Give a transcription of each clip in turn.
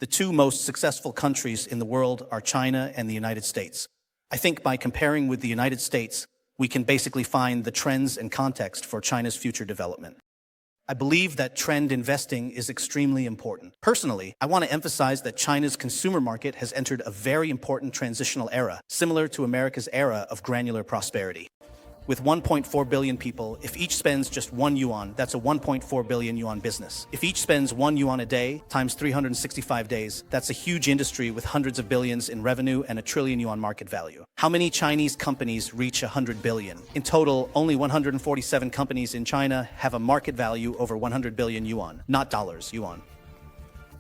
The two most successful countries in the world are China and the United States. I think by comparing with the United States, we can basically find the trends and context for China's future development. I believe that trend investing is extremely important. Personally, I want to emphasize that China's consumer market has entered a very important transitional era, similar to America's era of granular prosperity. With 1.4 billion people, if each spends just 1 yuan, that's a 1.4 billion yuan business. If each spends 1 yuan a day times 365 days, that's a huge industry with hundreds of billions in revenue and a trillion yuan market value. How many Chinese companies reach 100 billion? In total, only 147 companies in China have a market value over 100 billion yuan, not dollars, yuan.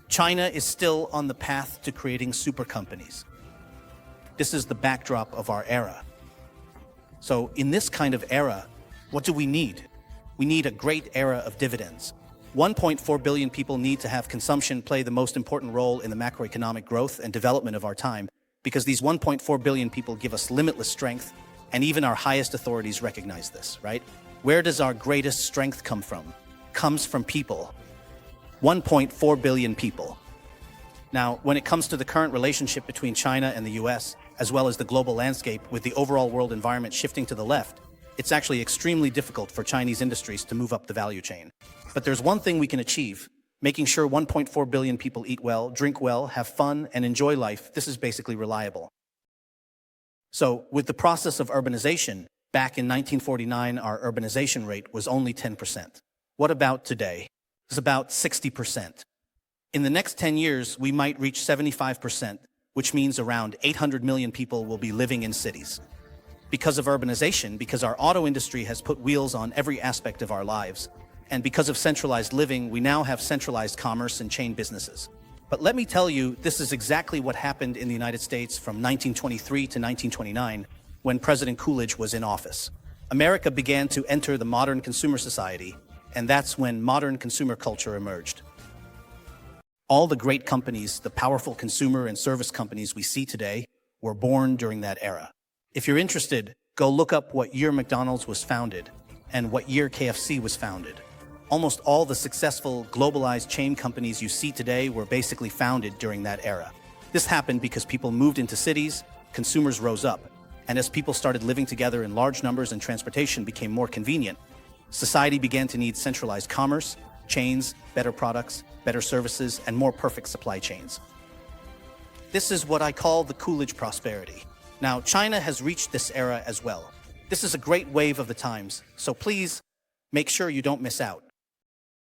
China is still on the path to creating super companies. This is the backdrop of our era. So in this kind of era, what do we need? We need a great era of dividends. 1.4 billion people need to have consumption play the most important role in the macroeconomic growth and development of our time, because these 1.4 billion people give us limitless strength, and even our highest authorities recognize this, right? Where does our greatest strength come from? Comes from people. 1.4 billion people. Now, when it comes to the current relationship between China and the US, as well as the global landscape with the overall world environment shifting to the left, it's actually extremely difficult for Chinese industries to move up the value chain. But there's one thing we can achieve, making sure 1.4 billion people eat well, drink well, have fun, and enjoy life. This is basically reliable. So, with the process of urbanization, back in 1949, our urbanization rate was only 10%. What about today? It's about 60%. In the next 10 years, we might reach 75%, which means around 800 million people will be living in cities. Because of urbanization, because our auto industry has put wheels on every aspect of our lives, and because of centralized living, we now have centralized commerce and chain businesses. But let me tell you, this is exactly what happened in the United States from 1923 to 1929, when President Coolidge was in office. America began to enter the modern consumer society, and that's when modern consumer culture emerged. All the great companies, the powerful consumer and service companies we see today, were born during that era. If you're interested, go look up what year McDonald's was founded and what year KFC was founded. Almost all the successful globalized chain companies you see today were basically founded during that era. This happened because people moved into cities, consumers rose up, and as people started living together in large numbers and transportation became more convenient, society began to need centralized commerce, chains, better products, better services, and more perfect supply chains. This is what I call the Coolidge Prosperity. Now, China has reached this era as well. This is a great wave of the times, so please make sure you don't miss out.